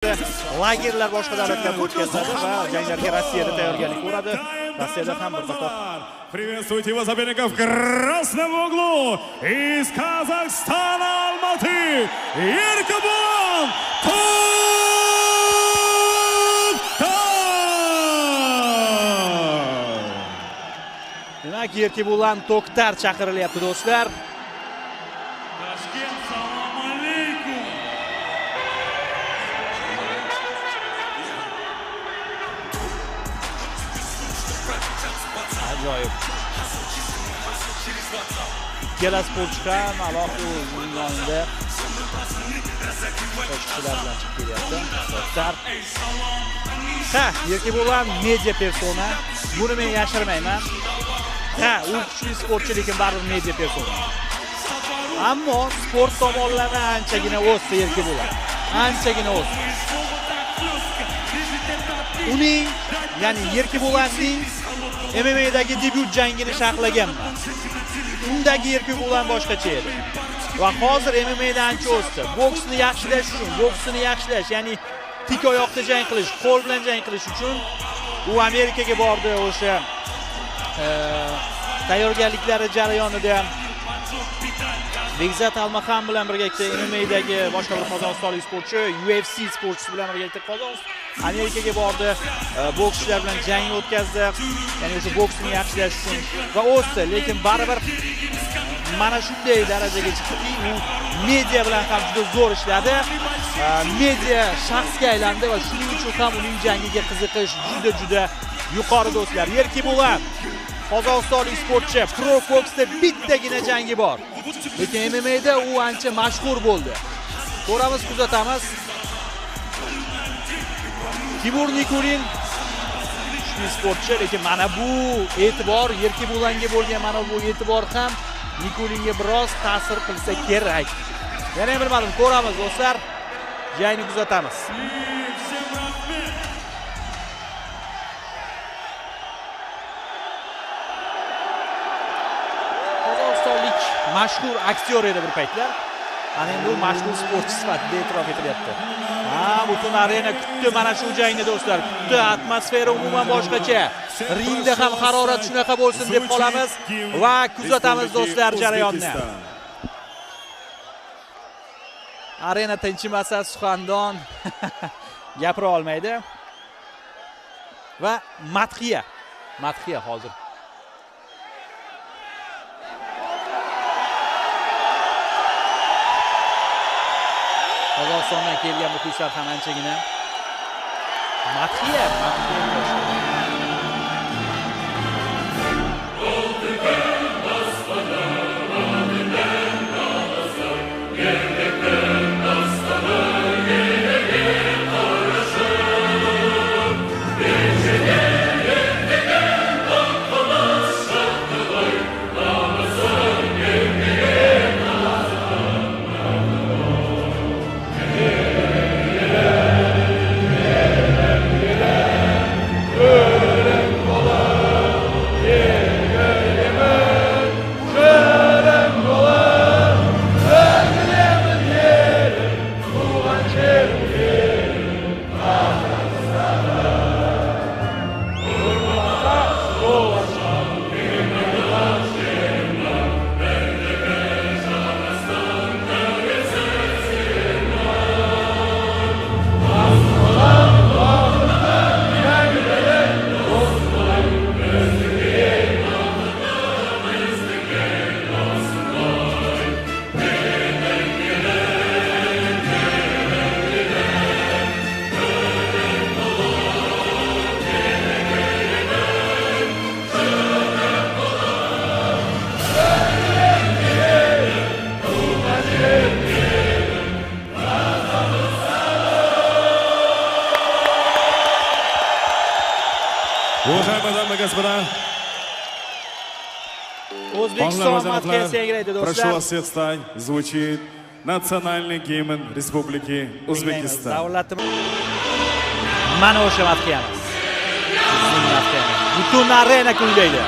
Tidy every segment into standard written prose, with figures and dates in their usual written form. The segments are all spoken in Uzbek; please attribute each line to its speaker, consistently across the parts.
Speaker 1: Lagerlar boshqa davlatlarda o'tkaziladi va janglarga Rossiyada tayyorgarlik ko'radi. Rossiyada ham bir qator.
Speaker 2: Приветствуйте его соперников в красном углу из Казахстана, Алматы, Еркебулан To'xtar.
Speaker 1: Demak, Yerkebulan To'xtar chaqirilyapti do'stlar. Ajoyib. Ikkala sportchi ham alohida o'zining yonida qo'shiqchilar bilan chiqib kelyapti. To'xtar. Yerkebulan media persona. Buni men yashirmayman. U kuchli sportchi, lekin baribir media persona. Ammo sport tomonlari anchagina o'sdi Yerkebulan. Anchagina o'sdi. Uning, ya'ni Yerkebulanning MMA'dagi debyut jangini sharhlaganman. Undagi Yerkebulan boshqacha edi. Va hozir MMA'da ancha o'sdi. Boksni yaxshilash, ya'ni tik oyoqda jang qilish, qo'l bilan jang qilish uchun u Amerikaga bordi. O'sha tayyorgarliklari jarayonida Bekzat Almaxan bilan birgalikda MMA'dagi boshqa bir qozog'istonlik sportchi, UFC sportchisi bilan birgalikda Amerikaga bordi, bokschilar bilan jang o'tkazdi. Ya'ni o'sha boksni yaxshilash uchun va o'sdi, lekin baribir mana shunday darajaga chiqdiki, u media bilan ham juda zo'r ishladi. Media shaxsga aylandi va shuning uchun ham uning jangiga qiziqish juda yuqori do'stlar. Yerkebulan qozog'istonlik sportchi, pro boksda bittagina jangi bor. Lekin MMA'da u ancha mashhur bo'ldi. Ko'ramiz, kuzatamiz. Timur Nikulin kuchli sportchi, lekin mana bu e'tibor Yerkebulanga bo'lgan, mana bu e'tibor ham Nikulinga biroz ta'sir qilsa kerak. Yana ham bilmadim, ko'ramiz do'stlar. Jangni kuzatamiz. Qozog'istonlik mashhur aktyor edi bir paytlar. Ana endi u mashhur sportchi sifatida e'tirof etilyapti. Butun arena kutdi mana shu jangni do'stlar. Kutdi, atmosfera umuman boshqacha. Ringda ham harorat shunaqa bo'lsin deb qolamiz va kuzatamiz do'stlar jarayonni. Arena tinchimasa suxandon gapira olmaydi. Va madhiya hozir. Qozog'istondan kelgan muxlislar ham anchagina madhiya.
Speaker 2: Уважаемые дамы и господа,
Speaker 1: O'zbekiston madhiyasi yangraydi
Speaker 2: прошу
Speaker 1: do'stlar.
Speaker 2: вас всех встать. Звучит национальный гимн Республики Узбекистан.
Speaker 1: Mana o'sha madhiyamiz. Bizning madhiyamiz. Butun arena kuylaydi.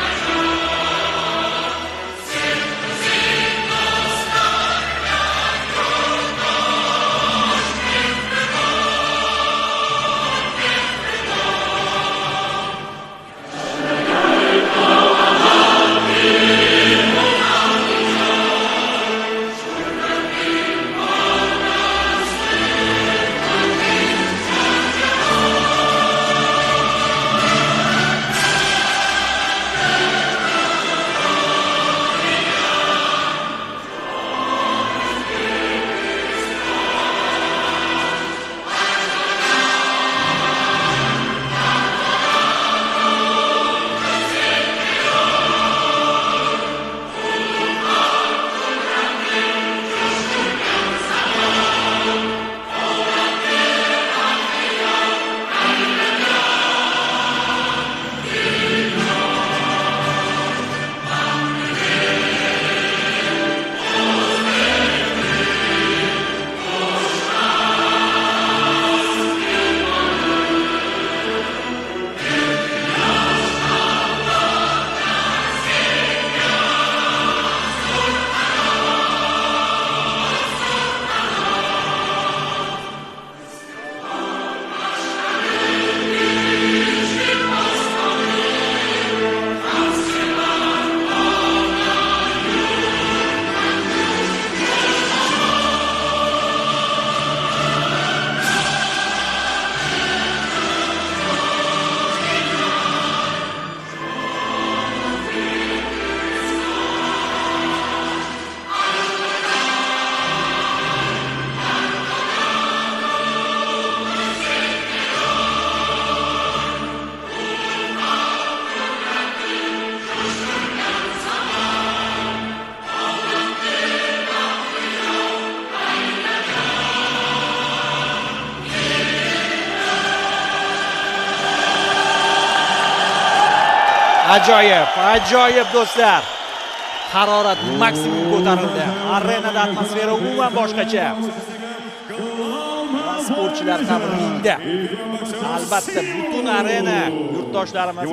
Speaker 1: Ajoyib do'stlar. Harorat maksimum ko'tarildi. Arenada atmosfera umuman boshqacha. Sportchilar ham ringda. Albatta butun arena yurtdoshlarimiz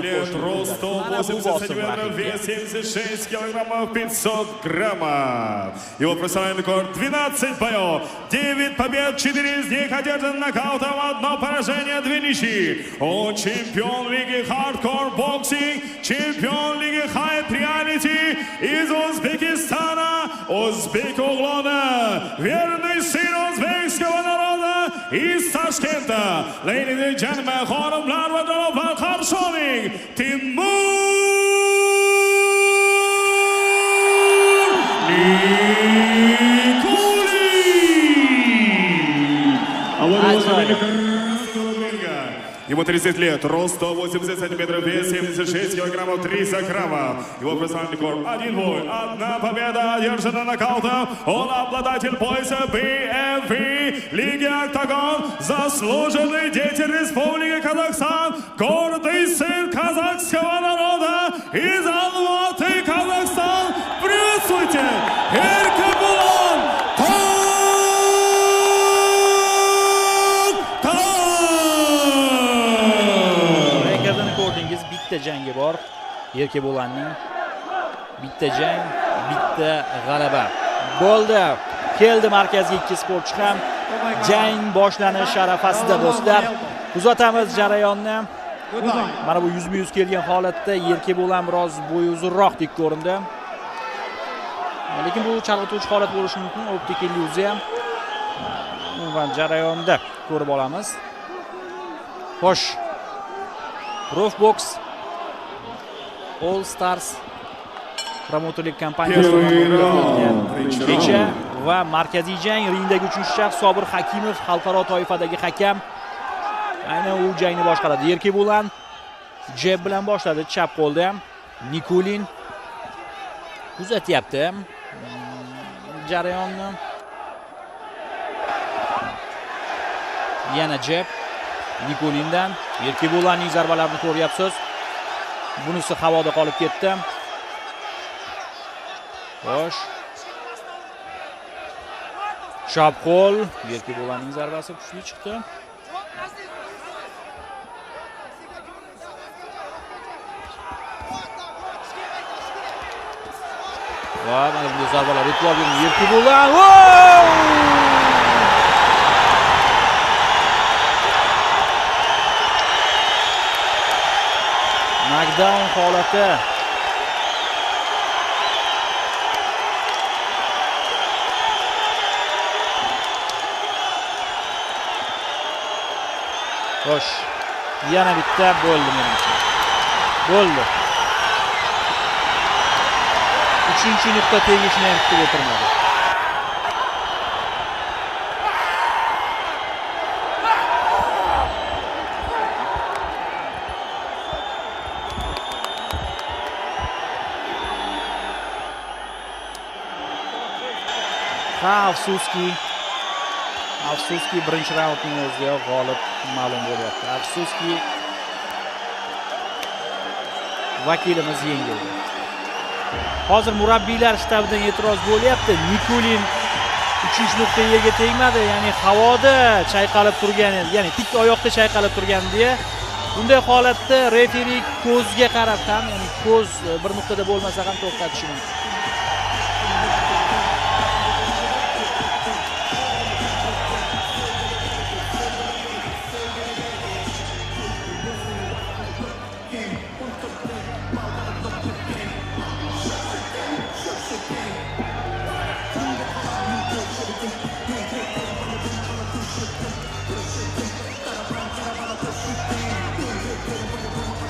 Speaker 2: лет, рост 180 сантиметров, вес 76 килограммов 500 граммов. Его профессиональный рекорд 12 боев, 9 побед, 4 из них одержан нокаутом, 1 поражение, 2 ничьи. Он чемпион лиги хардкор боксинг, чемпион лиги хайп реалити из Узбекистана, Узбек Углона, верный сын узбекского народа из Ташкента. Ladies and gentlemen, xonimlar va janoblar, qarshi oling, Timur Nikulin. Ему 30 лет, рост 180 сантиметров, вес 76 килограммов 300 граммов. Его профессиональный рекорд 1 бой, 1 победа, одержана нокаутом. Он обладатель пояса BFV Лиги Октагон, заслуженный деятель Республики Казахстан, гордый сын казахского народа из Алматы, Казахстан. Приветствуйте, Эркебулан
Speaker 1: bitta jangi bor. Erkebo'lanning bitta jang, bitta g'alaba. Bo'ldi. Keldi markazga ikki sportchi ham. Jang boshlanish arafasida do'stlar. Kuzatamiz jarayonni. Mana bu 100-100 kelgan holatda Erkebo'lan biroz bo'yi uzunroqdek ko'rindi. Lekin bu chalg'ituvchi holat bo'lishi mumkin. Optik illyuziya. Umuman jarayonda ko'rib olamiz. Xo'sh. Roof Box All Stars promotorlik kompaniyasi kecha va markaziy jang ringdagi 3-shaxs Sobir Hakimov xalqaro toifadagi hakam. Aynan u jangni boshqaradi. Erkebo'lan jeb bilan boshladi chap qo'lda. Nikulin kuzatyapti jarayonni. Yana jeb Nikulindan. Erkebo'lanning zarbalarini ko'ryapsiz. Bunisi havoda qolib ketdi. Xo'sh. Chap qo'l. Erkebo'lanning zarbasi kuchli chiqdi. Va mana bunday zarbalar e'tibor bering. Erkebo'lan. Knockdown holati. Xo'sh. Yana bitta bo'ldi menimcha. Bo'ldi. 3-nuqta tegishini ham kutib o'tirmadi. Afsuski birinchi raundning o'zida g'olib ma'lum bo'lyapti. Afsuski vakilimiz yengildi. Hozir murabbiylar shtabidan e'tiroz bo'lyapti. Nikulin 3-nuqta yerga tegmadi, ya'ni havoda chayqalib turgan, ya'ni tik oyoqda chayqalib turgan deya. Bunday holatda referi ko'zga qarab ham, ya'ni ko'z bir nuqtada bo'lmasa ham to'xtatishi mumkin.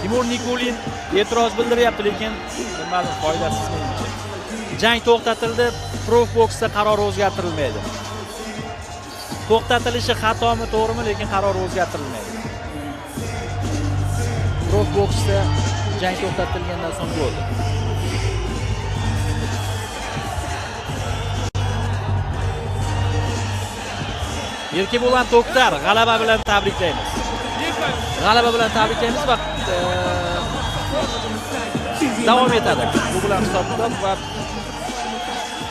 Speaker 1: Timur Nikulin e'tiroz bildiryapti, lekin bilmadim, foydasiz menimcha. Jang to'xtatildi, Pro Boxda qaror o'zgartirilmaydi. To'xtatilishi xatomi, to'g'rimi, lekin qaror o'zgartirilmaydi. Pro Boxda jang to'xtatilgandan so'ng bo'ldi. Erkebo'lan To'xtar g'alaba bilan tabriklaymiz. G'alaba bilan tabriklaymiz va davom etadi. Bu bilan hisobda va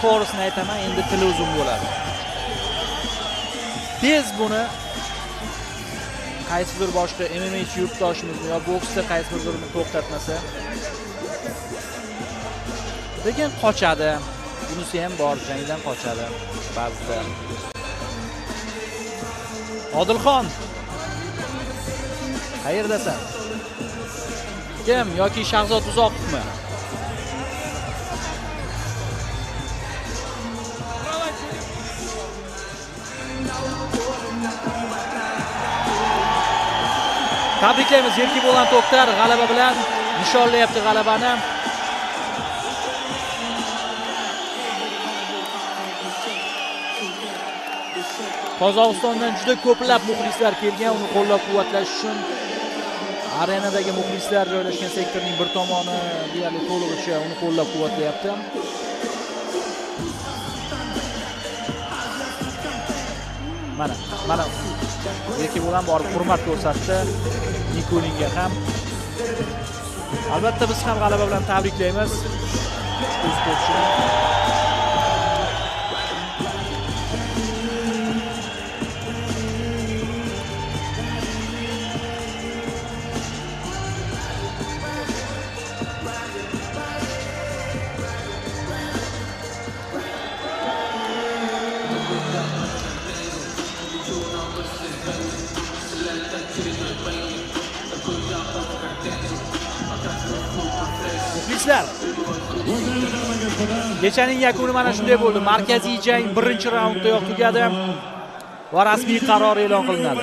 Speaker 1: to'g'risini aytaman, endi tili uzun bo'ladi. Tez buni qaysidir boshqa MMAchi yurtdoshimiz yo boksda qaysidir birini to'xtatmasa, lekin qochadi. Bunisi ham bor, jangdan qochadi ba'zida. Odilxon, qayerdasan? Kim yoki Shahzod Uzoqovmi? Tabriklaymiz, Erki Bo'lan To'xtar g'alaba bilan nishonlayapti g'alabani. Qozog'istondan juda ko'plab muxlislar kelgan, uni qo'llab-quvvatlash uchun. Arenadagi muxlislar joylashgan sektorning bir tomoni deyarli to'lig'icha uni qo'llab-quvvatlayapti. Mana Erki Bo'lan borib hurmat ko'rsatdi Nikolinga ham. Albatta biz ham g'alaba bilan tabriklaymiz sportchini. Kechaning yakuni mana shunday bo'ldi. Markaziy jang birinchi raunddayoq tugadi va rasmiy qaror e'lon qilinadi.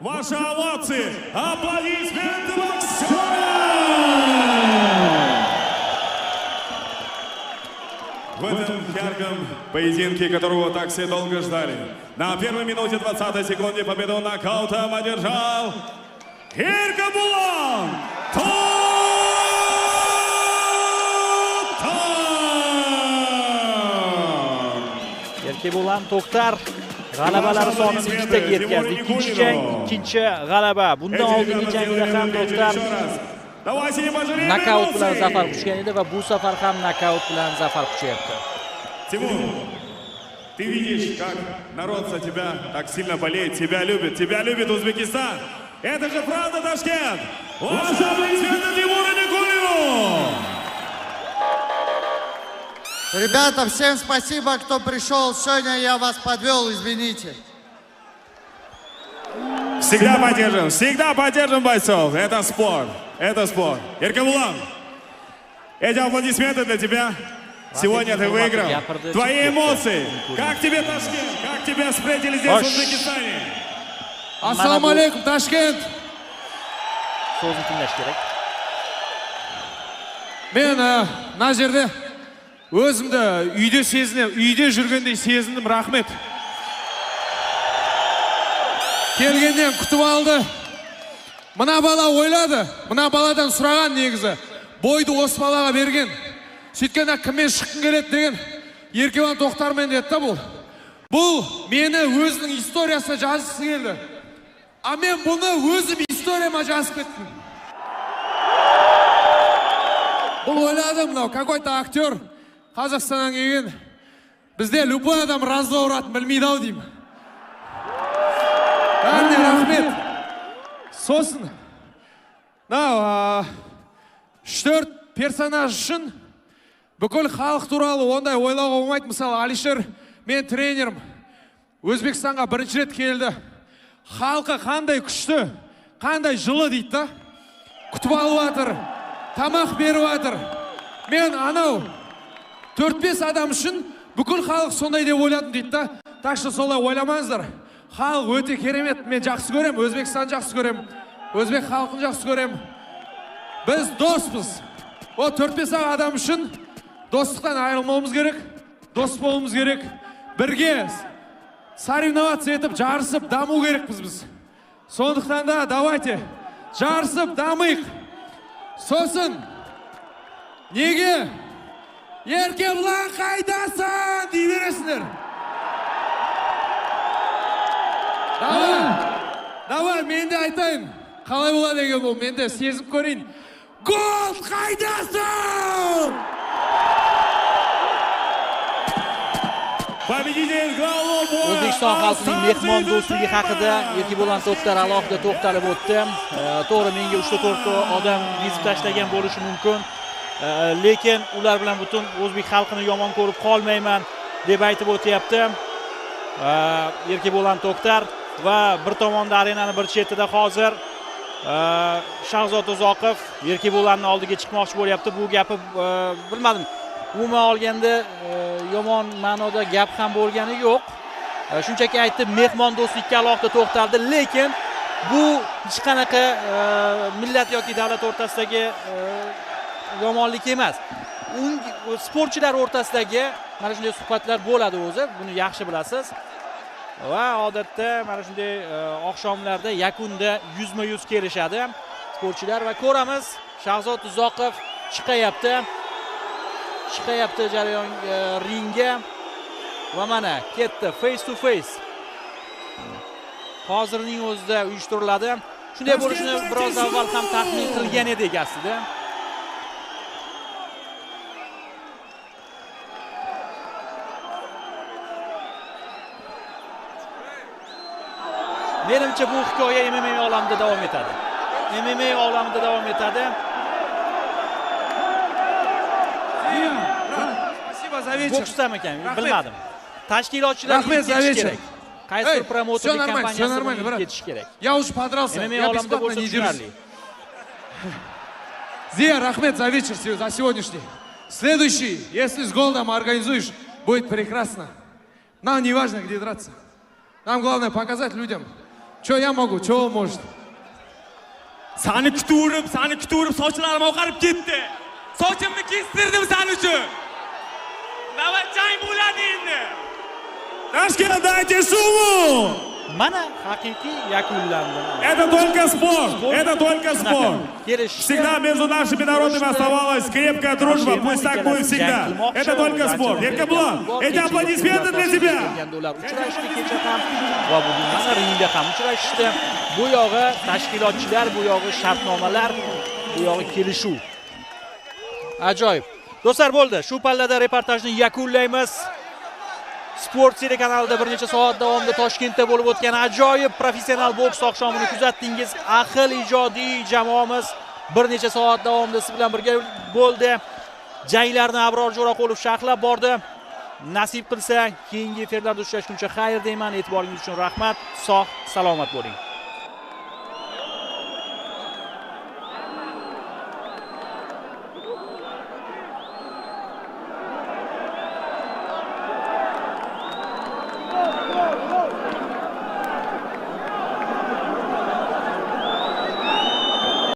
Speaker 2: Ваши овации, аплодисменты боксера! В этом ярком поединке, которого так все долго ждали, на первой минуте 20 секунде победу нокаутом одержал Erki Bo'lan
Speaker 1: Erki Bo'lan To'xtar g'alabalari sonini 2 taga yetkazdi. Ikkinchi jang, ikkinchi g'alaba. Bundan oldingi jangda ham To'xtar nokaut bilan zafar quchgan edi va bu safar ham nokaut bilan zafar quchyapti.
Speaker 2: Тимур, ты видишь, как народ за тебя так сильно болеет, тебя любит Узбекистан. Это же правда, Ташкент! Ваши аплодисменты Тимуру Никулину!
Speaker 3: Ребята, всем спасибо, кто пришел. Сегодня я вас подвел, извините.
Speaker 2: Всегда поддержим бойцов. Это спорт. Erki Bo'lan, эти аплодисменты для тебя. Сегодня ты выиграл. Твои эмоции. Как тебе Ташкент? Как тебя встретили здесь, в Узбекистане?
Speaker 4: Assalomu alaykum Toshkent.
Speaker 1: So'zni tinglash kerak.
Speaker 4: Men mana yerda o'zimni uyda yurgandek sezdim, rahmat. Kelgandan kutib oldi. Mana bola o'yladi. Mana boladan so'ragan negizi. Bo'yni o'z bolaga bergan. Сөйткенде kimmen chiqqim keladi degan. Erki Bo'lan To'xtarman dedi bu. Bu meni o'zining istoriyasida yozgisi keldi. A men buni o'zim istoriyama yozib ketdim. Bu o'yladim, какой-то aktyor Qozog'istondan kelgan. Bizda любой odam razvorat bilmaydi-ov deyman. Qanday rahmat. So'sin. 4 personaj uchun бүкіл халық туралы ондай ойлауға болмайды. Мысалы, Алишер, мен тренерім. Өзбекстанға бірінші рет келді. Халқы қандай күшті, қандай жылы дейді да. Күтіп алып жатыр, тамақ беріп жатыр. Мен анау 4-5 адам үшін бүкіл халық сондай деп ойладым дейді да. Так что солай ойламаңыздар. Халық өте керемет. Мен жақсы көрем, Өзбекстан жақсы көрем. Өзбек халқын жақсы көрем. Біз доспыз. О 4-5 адам үшін достықтан айырылмауымыз керек, дос болуымыз керек. Бірге соревноваться етіп, жарысып, даму керекпіз біз. Сондықтан да, давайте, жарысып, дамайық. Сосын, неге? Ерки Bo'lan қайдасың? Дей бересіңдер. Давай, мен де айтайын. Qalay bo'ladi degan bu menda sezib ko'ring. Gol qaydasin?
Speaker 1: O'zbekiston xalqining mehmon do'stligi haqida Erki Bo'lan To'xtar alohida to'xtalib o'tdi. To'g'ri, menga 3-4 odam yezib tashlagan bo'lishi mumkin. Lekin ular bilan butun o'zbek xalqini yomon ko'rib qolmayman deb aytib o'tyapti. Erki Bo'lan To'xtar va bir tomonda arenaning bir chetida hozir Shahzod Uzoqov Erki Bo'lanning oldiga chiqmoqchi bo'lyapti. Bu gapi bilmadim. Umuman olganda yomon ma'noda gap ham bo'lgani yo'q. Shunchaki aytib, mehmon do'stlikka alohida to'xtaldi, lekin bu hech qanaqa millat yoki davlat o'rtasidagi yomonlik emas. Sportchilar o'rtasidagi mana shunday suhbatlar bo'ladi o'zi, buni yaxshi bilasiz. Va odatda mana shunday oqshomlarda yakunda yuzma-yuz kelishadi sportchilar va ko'ramiz, Shahzod Uzoqov chiqayapti jarayon ringga va mana ketdi face to face. Hozirning o'zida uyushtiriladi. Shunday bo'lishini biroz avval ham taxmin qilgan edik aslida. Menimcha bu hikoya MMA olamida davom etadi. MMA olamida davom etadi. Boksdami ekan, bilmadim. Tashkilotchilar ketish kerak. Qaysi bir promouter kompaniyasi ketish kerak.
Speaker 4: Я уж подрался.
Speaker 1: MMA olamida bo'lsa tushunarli.
Speaker 4: Зия, Рахмет за вечер, за сегодняшний. Следующий, если с голдом организуешь, будет прекрасно. Нам не важно, где драться. Нам главное показать людям, что я могу, что он может.
Speaker 5: Seni kutib, sochlarim oqarib ketdi. Sochimni kestirdim sen uchun. Navbatchang bo'ladi endi.
Speaker 2: Tashkent, dайте сумму!
Speaker 1: Mana haqiqiy yakunlandi.
Speaker 2: Это только спорт. Это только спорт. Всегда между нашими народами оставалась крепкая дружба. Пусть так будет всегда. Это только спорт. Erkabo'lan, эти аплодисменты для тебя.
Speaker 1: Uchrashishdi kecha ham va bugun mana ringda ham uchrashishdi. Bu yog'i tashkilotchilar, bu yog'i shartnomalar, bu yog'i kelishuv. Ajoyib. Do'stlar, bo'ldi. Shu pallada reportajni yakunlaymiz. Sport telekanalida bir necha soat davomida Toshkentda bo'lib o'tgan ajoyib professional boks oqshomini kuzatdingiz. Ahil ijodiy jamoamiz bir necha soat davomida siz bilan birga bo'ldi. Janglarni Abror Jo'raqulov sharhlab bordi. Nasib qilsa, keyingi efirlarda uchrashguncha xayr deyman. E'tiboringiz uchun rahmat. Sog', salomat bo'ling.